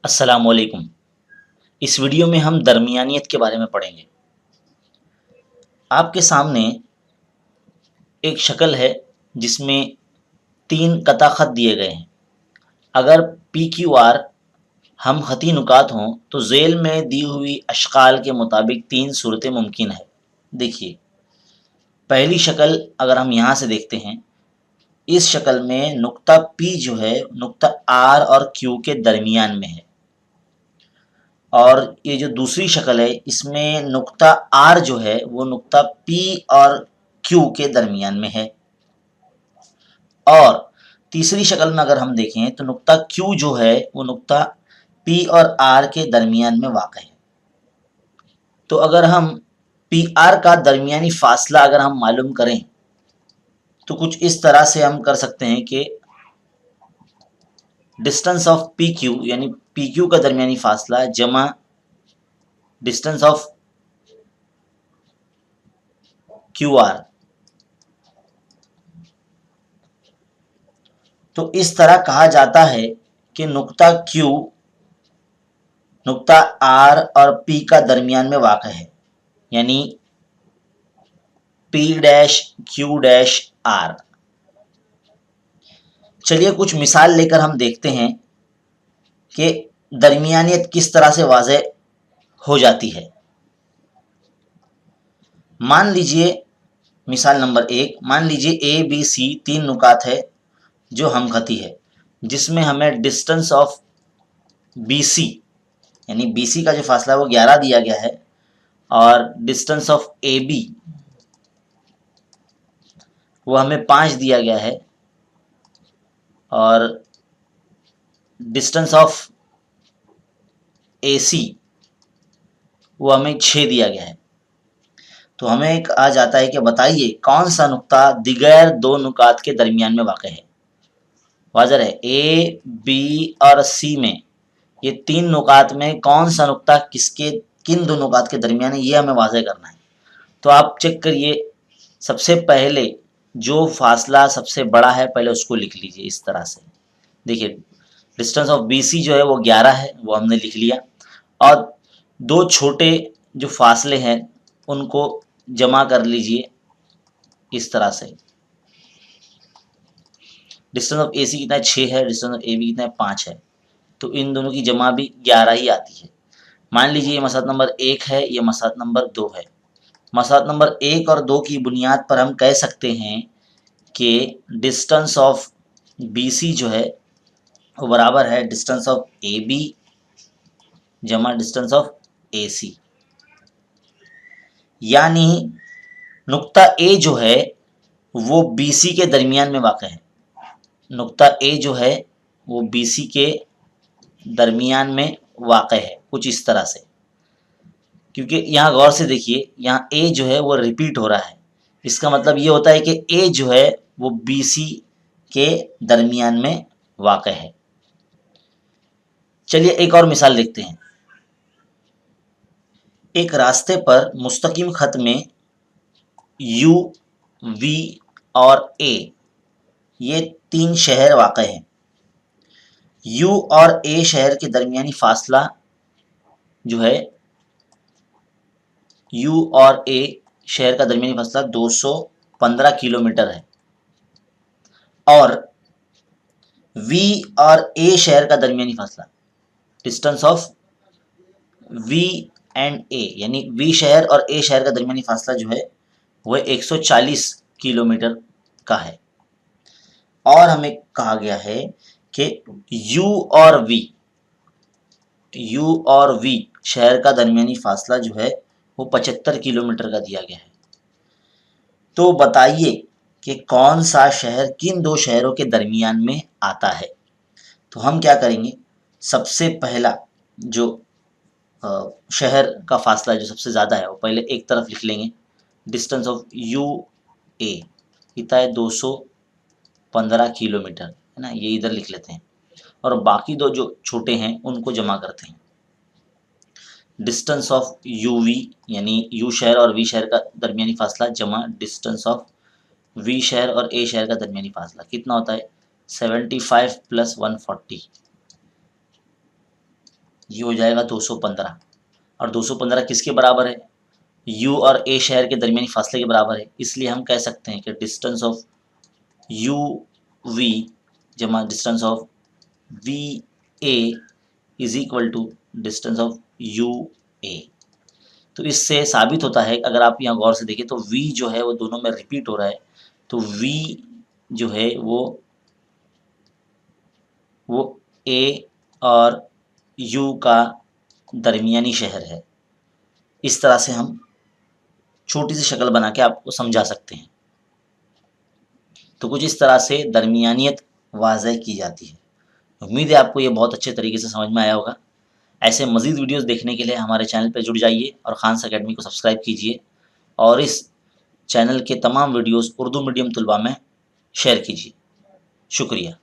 अस्सलामुअलैकुम। इस वीडियो में हम दरमियानियत के बारे में पढ़ेंगे। आपके सामने एक शक्ल है जिसमें 3 कता ख़त दिए गए हैं। अगर पी क्यू आर हम ख़ती नुकात हों तो ज़ेल में दी हुई अशकाल के मुताबिक 3 सूरतें मुमकिन है। देखिए, पहली शक्ल अगर हम यहाँ से देखते हैं, इस शक्ल में नुक्ता पी जो है नुक्ता आर और क्यू के दरमियान में है। और ये जो दूसरी शक्ल है इसमें नुक्ता आर जो है वो नुक्ता पी और क्यू के दरमियान में है। और तीसरी शक्ल में अगर हम देखें तो नुक्ता क्यू जो है वो नुक्ता पी और आर के दरमियान में वाक़ है। तो अगर हम पी आर का दरमियानी फासला अगर हम मालूम करें तो कुछ इस तरह से हम कर सकते हैं कि डिस्टेंस ऑफ पी क्यू यानी पी क्यू का दरमियानी फासला जमा डिस्टेंस ऑफ क्यू आर। तो इस तरह कहा जाता है कि नुक्ता Q नुक्ता R और P का दरमियान में वाक़ है, यानी P dash Q dash R। चलिए कुछ मिसाल लेकर हम देखते हैं कि दरमियानियत किस तरह से वाज़ेह हो जाती है। मान लीजिए मिसाल नंबर 1, मान लीजिए A B C 3 नुकात है जो हमखती है, जिसमें हमें डिस्टेंस ऑफ BC यानी BC का जो फासला है वो 11 दिया गया है और डिस्टेंस ऑफ AB वो हमें 5 दिया गया है और डिस्टेंस ऑफ AC वो हमें 6 दिया गया है। तो हमें एक आ जाता है कि बताइए कौन सा नुक्ता दिगैर 2 नुकात के दरमियान में वाक़ है। वाज़ेह है A, B और C में ये 3 नुकात में कौन सा नुक्ता किसके किन 2 नुकात के दरमियान है, ये हमें वाज़ेह करना है। तो आप चेक करिए, सबसे पहले जो फासला सबसे बड़ा है पहले उसको लिख लीजिए इस तरह से। देखिए डिस्टेंस ऑफ BC जो है वो 11 है, वो हमने लिख लिया और 2 छोटे जो फासले हैं उनको जमा कर लीजिए इस तरह से। डिस्टेंस ऑफ AC कितना है 6 है, डिस्टेंस ऑफ AB कितना है 5 है, तो इन दोनों की जमा भी 11 ही आती है। मान लीजिए ये मसला नंबर 1 है, ये मसला नंबर 2 है। मसला नंबर 1 और 2 की बुनियाद पर हम कह सकते हैं कि डिस्टेंस ऑफ BC जो है वो बराबर है डिस्टेंस ऑफ AB जमा डिस्टेंस ऑफ AC, यानी नुक्ता A जो है वो BC के दरमियान में वाक़ है। नुक्ता A जो है वो BC के दरमियान में वाक़ है, कुछ इस तरह से। क्योंकि यहाँ गौर से देखिए, यहाँ A जो है वो रिपीट हो रहा है, इसका मतलब ये होता है कि A जो है वो BC के दरमियान में वाक़ है। चलिए एक और मिसाल देखते हैं। एक रास्ते पर मुस्तकीम खत में U, V और A ये 3 शहर वाक़ हैं। U और A शहर के दरमियानी फासला जो है U और A शहर का दरमियानी फासला 215 किलोमीटर है और V और A शहर का दरमियानी फासला distance of V and A यानी V शहर और A शहर का दरमियानी फासला जो है वह 140 किलोमीटर का है। और हमें कहा गया है कि U और V शहर का दरमियानी फासला जो है वो 75 किलोमीटर का दिया गया है। तो बताइए कि कौन सा शहर किन 2 शहरों के दरमियान में आता है। तो हम क्या करेंगे, सबसे पहला जो शहर का फासला जो सबसे ज़्यादा है वो पहले एक तरफ लिख लेंगे, डिस्टेंस ऑफ UA कितना है 215 किलोमीटर है ना, ये इधर लिख लेते हैं और बाकी 2 जो छोटे हैं उनको जमा करते हैं। डिस्टेंस ऑफ UV यानी U शहर और V शहर का दरमियानी फासला जमा डिस्टेंस ऑफ V शहर और A शहर का दरमियानी फासला कितना होता है 75 + 140 ये हो जाएगा 215 और 215 किसके बराबर है? यू और ए शहर के दरमियानी फासले के बराबर है। इसलिए हम कह सकते हैं कि डिस्टेंस ऑफ यू वी जमा distance of V A is equal to distance of U A. तो इससे साबित होता है, अगर आप यहाँ गौर से देखें तो v जो है वो दोनों में रिपीट हो रहा है, तो v जो है वो a और u का दरमियानी शहर है। इस तरह से हम छोटी सी शक्ल बना के आपको समझा सकते हैं। तो कुछ इस तरह से दरमियानियत वाज़ह की जाती है। उम्मीद है आपको ये बहुत अच्छे तरीके से समझ में आया होगा। ऐसे मज़ीद वीडियोज़ देखने के लिए हमारे चैनल पर जुड़ जाइए और खान्स अकेडमी को सब्सक्राइब कीजिए और इस चैनल के तमाम वीडियोज़ उर्दू मीडियम तलबा में शेयर कीजिए। शुक्रिया।